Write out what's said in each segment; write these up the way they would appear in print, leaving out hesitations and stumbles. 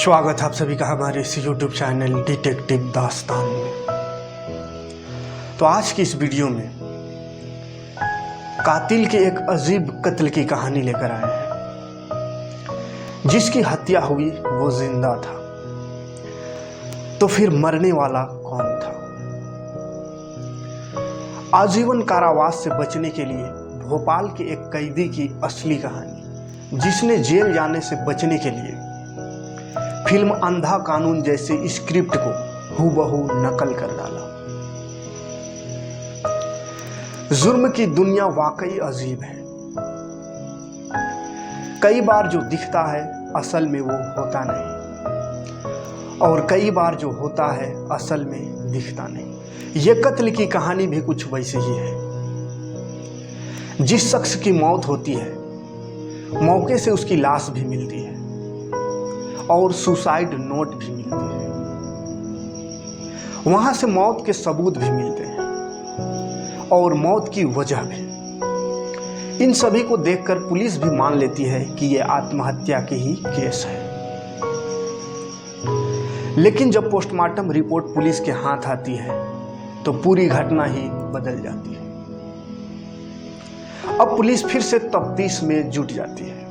स्वागत है आप सभी का हमारे इस YouTube चैनल डिटेक्टिव दास्तान में। तो आज की इस वीडियो में कातिल के एक अजीब कत्ल की कहानी लेकर आए हैं। जिसकी हत्या हुई वो जिंदा था, तो फिर मरने वाला कौन था? आजीवन कारावास से बचने के लिए भोपाल के एक कैदी की असली कहानी, जिसने जेल जाने से बचने के लिए फिल्म अंधा कानून जैसे स्क्रिप्ट को हूबहू नकल कर डाला। जुर्म की दुनिया वाकई अजीब है। कई बार जो दिखता है असल में वो होता नहीं, और कई बार जो होता है असल में दिखता नहीं। ये कत्ल की कहानी भी कुछ वैसे ही है। जिस शख्स की मौत होती है, मौके से उसकी लाश भी मिलती है और सुसाइड नोट भी मिलते हैं। वहां से मौत के सबूत भी मिलते हैं और मौत की वजह भी। इन सभी को देखकर पुलिस भी मान लेती है कि यह आत्महत्या की ही केस है। लेकिन जब पोस्टमार्टम रिपोर्ट पुलिस के हाथ आती है तो पूरी घटना ही बदल जाती है। अब पुलिस फिर से तफ्तीश में जुट जाती है।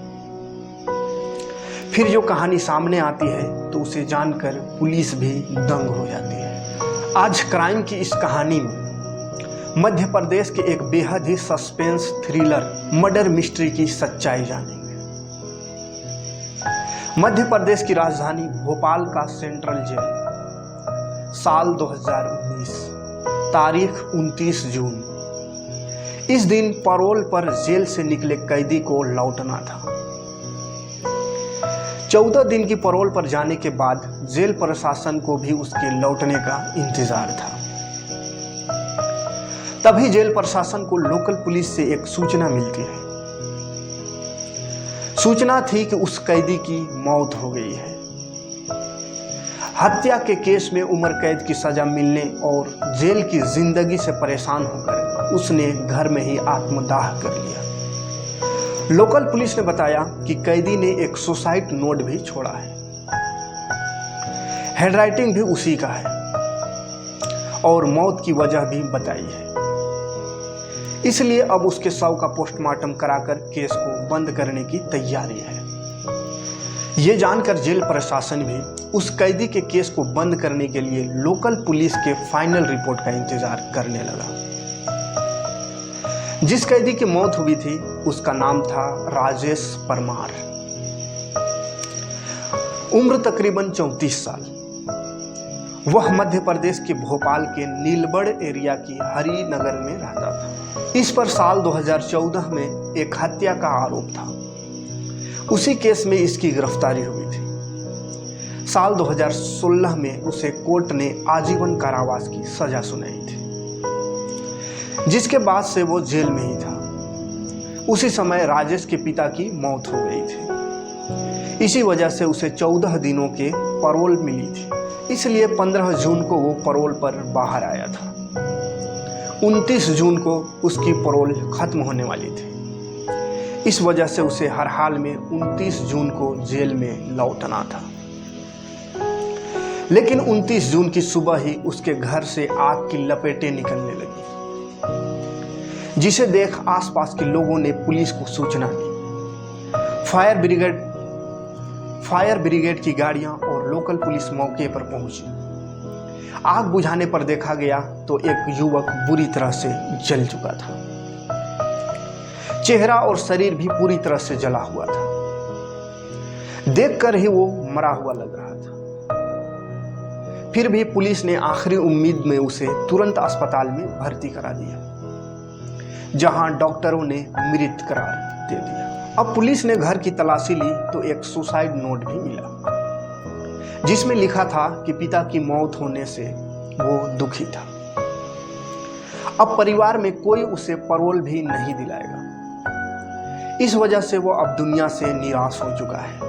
फिर जो कहानी सामने आती है तो उसे जानकर पुलिस भी दंग हो जाती है। आज क्राइम की इस कहानी में मध्य प्रदेश के एक बेहद ही सस्पेंस थ्रिलर मर्डर मिस्ट्री की सच्चाई जानेंगे। मध्य प्रदेश की राजधानी भोपाल का सेंट्रल जेल, साल 2019, तारीख 29 जून। इस दिन पैरोल पर जेल से निकले कैदी को लौटना था। 14 दिन की पैरोल पर जाने के बाद जेल प्रशासन को भी उसके लौटने का इंतजार था। तभी जेल प्रशासन को लोकल पुलिस से एक सूचना मिलती है। सूचना थी कि उस कैदी की मौत हो गई है। हत्या के केस में उम्र कैद की सजा मिलने और जेल की जिंदगी से परेशान होकर उसने घर में ही आत्मदाह कर लिया। लोकल पुलिस ने बताया कि कैदी ने एक सुसाइड नोट भी छोड़ा है। हैंडराइटिंग भी उसी का है और मौत की वजह भी बताई है। इसलिए अब उसके शव का पोस्टमार्टम कराकर केस को बंद करने की तैयारी है। ये जानकर जेल प्रशासन भी उस कैदी के केस को बंद करने के लिए लोकल पुलिस के फाइनल रिपोर्ट का इंतजार करने लगा। जिस कैदी की मौत हुई थी उसका नाम था राजेश परमार। उम्र तकरीबन 34 साल। वह मध्य प्रदेश के भोपाल के नीलबड़ एरिया की हरिनगर में रहता था। इस पर साल 2014 में एक हत्या का आरोप था। उसी केस में इसकी गिरफ्तारी हुई थी। साल 2016 में उसे कोर्ट ने आजीवन कारावास की सजा सुनाई थी, जिसके बाद से वो जेल में ही था। उसी समय राजेश के पिता की मौत हो गई थी। इसी वजह से उसे 14 दिनों के पैरोल मिली थी। इसलिए 15 जून को वो पैरोल पर बाहर आया था। 29 जून को उसकी पैरोल खत्म होने वाली थी। इस वजह से उसे हर हाल में 29 जून को जेल में लौटना था। लेकिन 29 जून की सुबह ही उसके घर से आग की लपेटें निकलने लगी, जिसे देख आसपास के लोगों ने पुलिस को सूचना दी। फायर ब्रिगेड की गाड़ियां और लोकल पुलिस मौके पर पहुंची। आग बुझाने पर देखा गया तो एक युवक बुरी तरह से जल चुका था। चेहरा और शरीर भी पूरी तरह से जला हुआ था। देखकर ही वो मरा हुआ लग रहा था। फिर भी पुलिस ने आखिरी उम्मीद में उसे तुरंत अस्पताल में भर्ती करा दिया, जहां डॉक्टरों ने मृत करार दे दिया। अब पुलिस ने घर की तलाशी ली तो एक सुसाइड नोट भी मिला, जिसमें लिखा था कि पिता की मौत होने से वो दुखी था। अब परिवार में कोई उसे पैरोल भी नहीं दिलाएगा। इस वजह से वो अब दुनिया से निराश हो चुका है।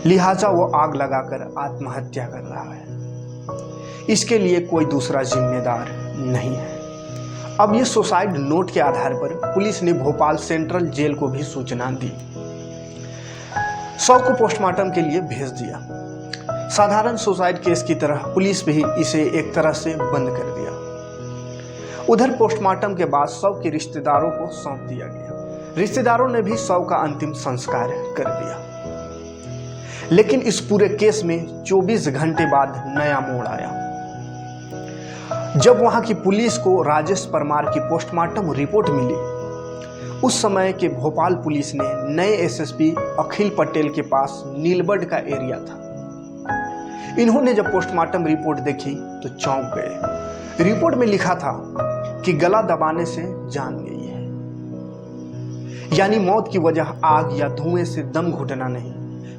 लिहाजा वो आग लगाकर आत्महत्या कर रहा है। इसके लिए कोई दूसरा जिम्मेदार नहीं है। अब ये सुसाइड नोट के आधार पर पुलिस ने भोपाल सेंट्रल जेल को भी सूचना दी। शव को पोस्टमार्टम के लिए भेज दिया। साधारण सुसाइड केस की तरह पुलिस भी इसे एक तरह से बंद कर दिया। उधर पोस्टमार्टम के बाद शव के रिश्तेदारों को सौंप दिया गया। रिश्तेदारों ने भी शव का अंतिम संस्कार कर दिया। लेकिन इस पूरे केस में 24 घंटे बाद नया मोड़ आया, जब वहां की पुलिस को राजेश परमार की पोस्टमार्टम रिपोर्ट मिली। उस समय के भोपाल पुलिस ने नए एसएसपी अखिल पटेल के पास नीलबर्ड का एरिया था। इन्होंने जब पोस्टमार्टम रिपोर्ट देखी तो चौंक गए। रिपोर्ट में लिखा था कि गला दबाने से जान गई है, यानी मौत की वजह आग या धुएं से दम घुटना नहीं,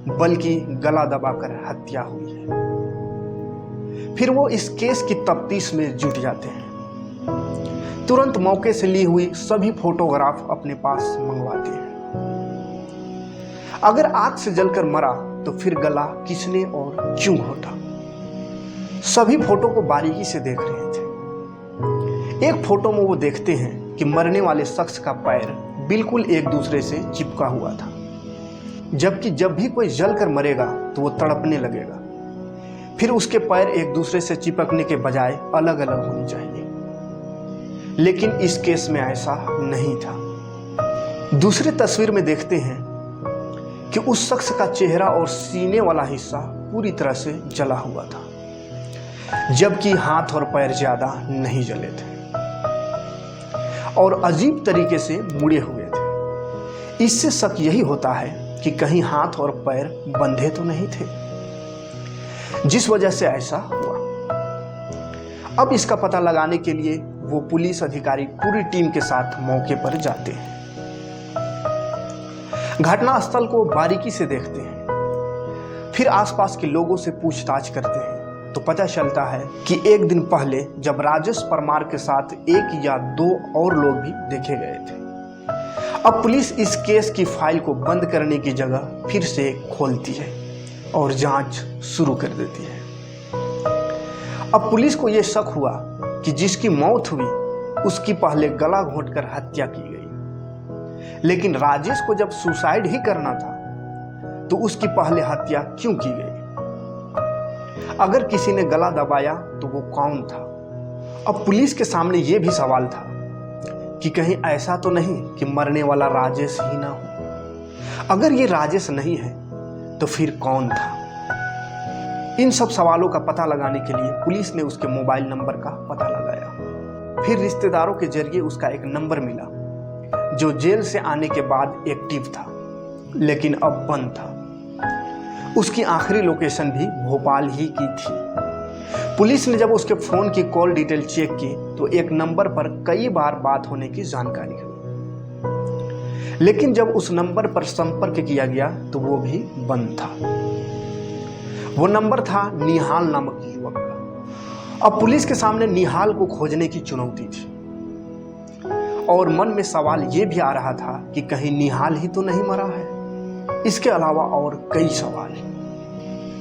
बल्कि गला दबाकर हत्या हुई है। फिर वो इस केस की तफ्तीश में जुट जाते हैं। तुरंत मौके से ली हुई सभी फोटोग्राफ अपने पास मंगवाते हैं। अगर आग से जलकर मरा तो फिर गला किसने और क्यों घोटा? सभी फोटो को बारीकी से देख रहे थे। एक फोटो में वो देखते हैं कि मरने वाले शख्स का पैर बिल्कुल एक दूसरे से चिपका हुआ था, जबकि जब भी कोई जलकर मरेगा तो वो तड़पने लगेगा। फिर उसके पैर एक दूसरे से चिपकने के बजाय अलग अलग होने चाहिए, लेकिन इस केस में ऐसा नहीं था। दूसरी तस्वीर में देखते हैं कि उस शख्स का चेहरा और सीने वाला हिस्सा पूरी तरह से जला हुआ था, जबकि हाथ और पैर ज्यादा नहीं जले थे और अजीब तरीके से मुड़े हुए थे। इससे शक यही होता है कि कहीं हाथ और पैर बंधे तो नहीं थे, जिस वजह से ऐसा हुआ। अब इसका पता लगाने के लिए वो पुलिस अधिकारी पूरी टीम के साथ मौके पर जाते हैं। घटनास्थल को बारीकी से देखते हैं, फिर आसपास के लोगों से पूछताछ करते हैं तो पता चलता है कि एक दिन पहले जब राजेश परमार के साथ एक या दो और लोग भी देखे गए थे। अब पुलिस इस केस की फाइल को बंद करने की जगह फिर से खोलती है और जांच शुरू कर देती है। अब पुलिस को यह शक हुआ कि जिसकी मौत हुई उसकी पहले गला घोंटकर हत्या की गई, लेकिन राजेश को जब सुसाइड ही करना था तो उसकी पहले हत्या क्यों की गई? अगर किसी ने गला दबाया तो वो कौन था? अब पुलिस के सामने यह भी सवाल था कि कहीं ऐसा तो नहीं कि मरने वाला राजेश ही ना हो। अगर ये राजेश नहीं है तो फिर कौन था? इन सब सवालों का पता लगाने के लिए पुलिस ने उसके मोबाइल नंबर का पता लगाया। फिर रिश्तेदारों के जरिए उसका एक नंबर मिला जो जेल से आने के बाद एक्टिव था, लेकिन अब बंद था। उसकी आखिरी लोकेशन भी भोपाल ही की थी। पुलिस ने जब उसके फोन की कॉल डिटेल चेक की तो एक नंबर पर कई बार बात होने की जानकारी हुई, लेकिन जब उस नंबर पर संपर्क किया गया तो वो भी बंद था। वो नंबर था निहाल नामक युवक का। अब पुलिस के सामने निहाल को खोजने की चुनौती थी और मन में सवाल ये भी आ रहा था कि कहीं निहाल ही तो नहीं मरा है। इसके अलावा और कई सवाल।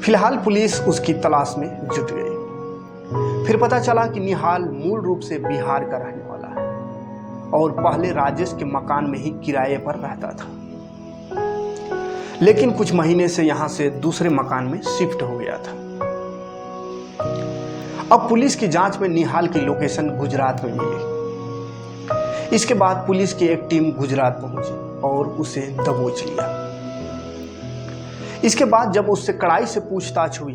फिलहाल पुलिस उसकी तलाश में जुट गई। फिर पता चला कि निहाल मूल रूप से बिहार का रहने वाला है और पहले राजेश के मकान में ही किराए पर रहता था, लेकिन कुछ महीने से यहां से दूसरे मकान में शिफ्ट हो गया था। अब पुलिस की जांच में निहाल की लोकेशन गुजरात में मिली। इसके बाद पुलिस की एक टीम गुजरात पहुंची और उसे दबोच लिया। इसके बाद जब उससे कड़ाई से पूछताछ हुई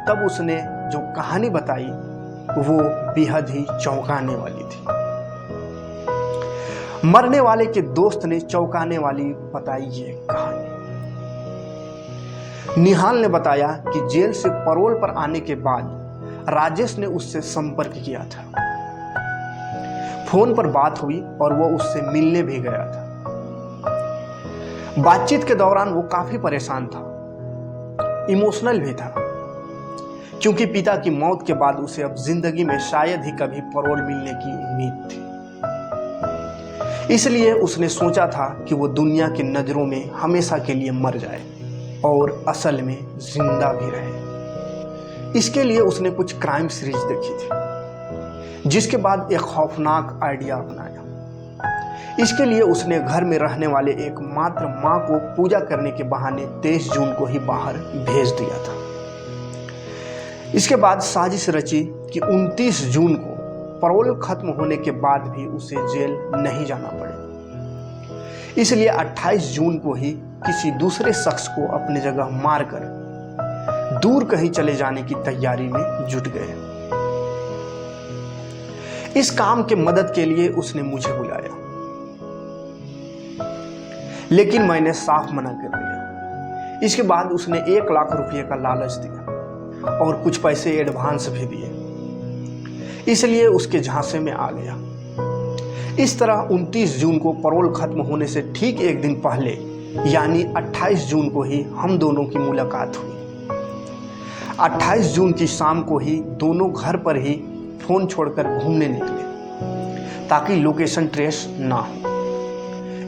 तब उसने जो कहानी बताई वो बेहद ही चौंकाने वाली थी। मरने वाले के दोस्त ने चौंकाने वाली बताई ये कहानी। निहाल ने बताया कि जेल से पैरोल पर आने के बाद राजेश ने उससे संपर्क किया था। फोन पर बात हुई और वो उससे मिलने भी गया था। बातचीत के दौरान वो काफी परेशान था, इमोशनल भी था, क्योंकि पिता की मौत के बाद उसे अब जिंदगी में शायद ही कभी पैरोल मिलने की उम्मीद थी। इसलिए उसने सोचा था कि वो दुनिया की नजरों में हमेशा के लिए मर जाए और असल में जिंदा भी रहे। इसके लिए उसने कुछ क्राइम सीरीज देखी थी, जिसके बाद एक खौफनाक आइडिया अपनाया। इसके लिए उसने घर में रहने वाले एकमात्र मां को पूजा करने के बहाने 23 जून को ही बाहर भेज दिया था। इसके बाद साजिश रची कि 29 जून को पैरोल खत्म होने के बाद भी उसे जेल नहीं जाना पड़े, इसलिए 28 जून को ही किसी दूसरे शख्स को अपनी जगह मारकर दूर कहीं चले जाने की तैयारी में जुट गए। इस काम के मदद के लिए उसने मुझे बुलाया, लेकिन मैंने साफ मना कर दिया। इसके बाद उसने 1 लाख रुपये का लालच दिया और कुछ पैसे एडवांस भी दिए, इसलिए उसके झांसे में आ गया। इस तरह 29 जून को पैरोल खत्म होने से ठीक एक दिन पहले यानी 28 जून को ही हम दोनों की मुलाकात हुई। 28 जून की शाम को ही दोनों घर पर ही फोन छोड़कर घूमने निकले ताकि लोकेशन ट्रेस ना हो।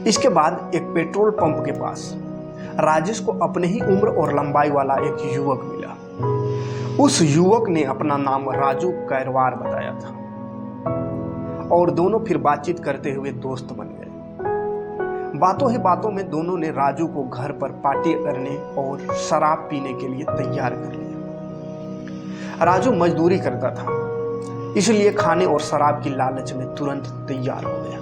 इसके बाद एक पेट्रोल पंप के पास राजेश को अपने ही उम्र और लंबाई वाला एक युवक मिला। उस युवक ने अपना नाम राजू कैरवार बताया था और दोनों फिर बातचीत करते हुए दोस्त बन गए। बातों ही बातों में दोनों ने राजू को घर पर पार्टी करने और शराब पीने के लिए तैयार कर लिया। राजू मजदूरी करता था, इसलिए खाने और शराब की लालच में तुरंत तैयार हो गया।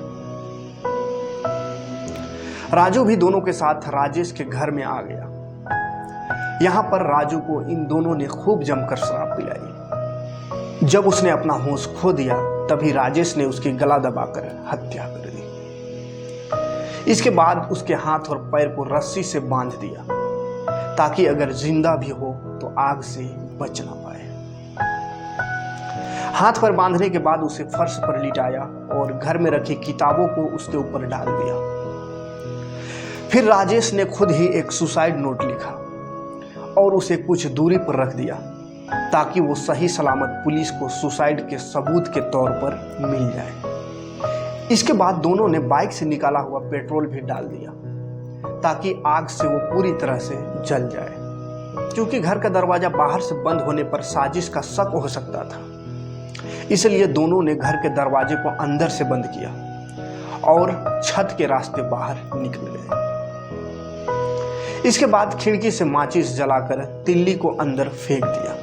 राजू भी दोनों के साथ राजेश के घर में आ गया। यहाँ पर राजू को इन दोनों ने खूब जमकर शराब पिलाई। जब उसने अपना होश खो दिया तभी राजेश ने उसकी गला दबाकर हत्या कर दी। इसके बाद उसके हाथ और पैर को रस्सी से बांध दिया ताकि अगर जिंदा भी हो तो आग से बच ना पाए। हाथ पर बांधने के बाद उसे फर्श पर लिटाया और घर में रखी किताबों को उसके ऊपर डाल दिया। फिर राजेश ने खुद ही एक सुसाइड नोट लिखा और उसे कुछ दूरी पर रख दिया ताकि वो सही सलामत पुलिस को सुसाइड के सबूत के तौर पर मिल जाए। इसके बाद दोनों ने बाइक से निकाला हुआ पेट्रोल भी डाल दिया ताकि आग से वो पूरी तरह से जल जाए। क्योंकि घर का दरवाजा बाहर से बंद होने पर साजिश का शक हो सकता था, इसलिए दोनों ने घर के दरवाजे को अंदर से बंद किया और छत के रास्ते बाहर निकल गए। इसके बाद खिड़की से माचिस जलाकर तिल्ली को अंदर फेंक दिया।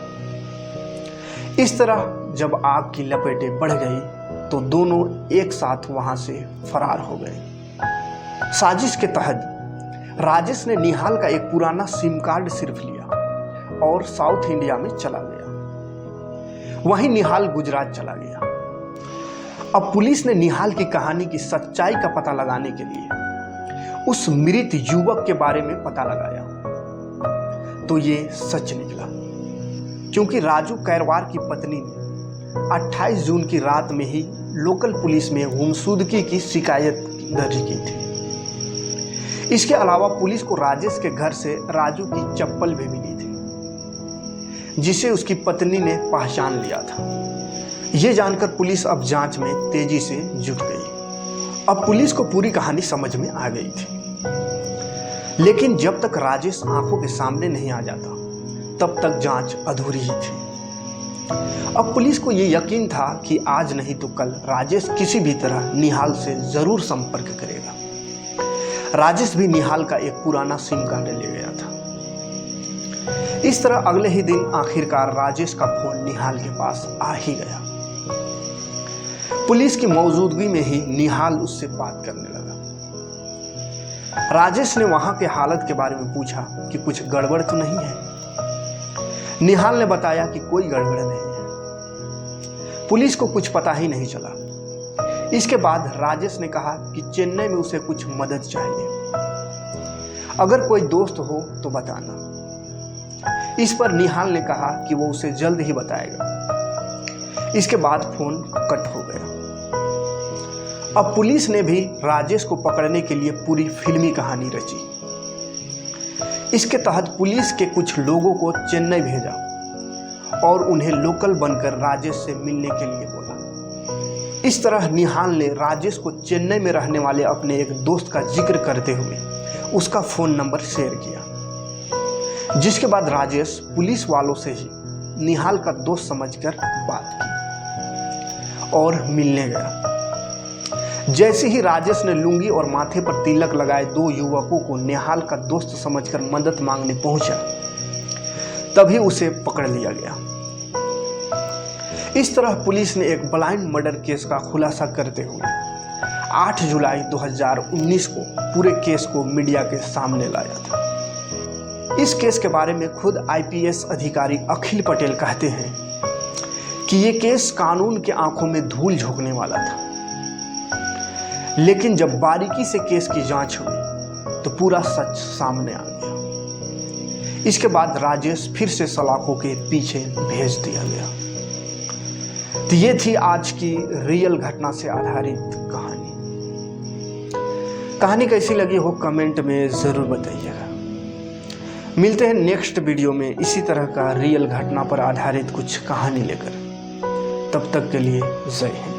इस तरह जब आग की लपेटें बढ़ गई तो दोनों एक साथ वहां से फरार हो गए। साजिश के तहत राजेश ने निहाल का एक पुराना सिम कार्ड सिर्फ लिया और साउथ इंडिया में चला गया। वहीं निहाल गुजरात चला गया। अब पुलिस ने निहाल की कहानी की सच्चाई का पता लगाने के लिए उस मृत युवक के बारे में पता लगाया तो ये सच निकला, क्योंकि राजू कैरवार की पत्नी ने 28 जून की रात में ही लोकल पुलिस में गुमशुदगी की शिकायत दर्ज की थी। इसके अलावा पुलिस को राजेश के घर से राजू की चप्पल भी मिली थी जिसे उसकी पत्नी ने पहचान लिया था। ये जानकर पुलिस अब जांच में तेजी से जुट गई। अब पुलिस को पूरी कहानी समझ में आ गई थी, लेकिन जब तक राजेश आंखों के सामने नहीं आ जाता तब तक जांच अधूरी ही थी। अब पुलिस को यह यकीन था कि आज नहीं तो कल राजेश किसी भी तरह निहाल से जरूर संपर्क करेगा। राजेश भी निहाल का एक पुराना सिम कार्ड ले गया था। इस तरह अगले ही दिन आखिरकार राजेश का फोन निहाल के पास आ ही गया। पुलिस की मौजूदगी में ही निहाल उससे बात करने लगा। राजेश ने वहां के हालत के बारे में पूछा कि कुछ गड़बड़ तो नहीं है। निहाल ने बताया कि कोई गड़बड़ नहीं है। पुलिस को कुछ पता ही नहीं चला। इसके बाद राजेश ने कहा कि चेन्नई में उसे कुछ मदद चाहिए, अगर कोई दोस्त हो तो बताना। इस पर निहाल ने कहा कि वो उसे जल्द ही बताएगा। इसके बाद फोन कट हो गया। अब पुलिस ने भी राजेश को पकड़ने के लिए पूरी फिल्मी कहानी रची। इसके तहत पुलिस के कुछ लोगों को चेन्नई भेजा और उन्हें लोकल बनकर राजेश से मिलने के लिए बोला। इस तरह निहाल ने राजेश को चेन्नई में रहने वाले अपने एक दोस्त का जिक्र करते हुए उसका फोन नंबर शेयर किया, जिसके बाद राजेश पुलिस वालों से ही निहाल का दोस्त समझकर बात की और मिलने गया। जैसे ही राजेश ने लुंगी और माथे पर तिलक लगाए दो युवकों को नेहाल का दोस्त समझकर मदद मांगने पहुंचा, तभी उसे पकड़ लिया गया। इस तरह पुलिस ने एक ब्लाइंड मर्डर केस का खुलासा करते हुए 8 जुलाई 2019 को पूरे केस को मीडिया के सामने लाया था। इस केस के बारे में खुद आईपीएस अधिकारी अखिल पटेल कहते हैं कि ये केस कानून के आंखों में धूल झोंकने वाला था, लेकिन जब बारीकी से केस की जांच हुई तो पूरा सच सामने आ गया। इसके बाद राजेश फिर से सलाखों के पीछे भेज दिया गया। तो ये थी आज की रियल घटना से आधारित कहानी कैसी लगी हो कमेंट में ज़रूर बताइएगा। मिलते हैं नेक्स्ट वीडियो में इसी तरह का रियल घटना पर आधारित कुछ कहानी लेकर। तब तक के लिए जय हिंद।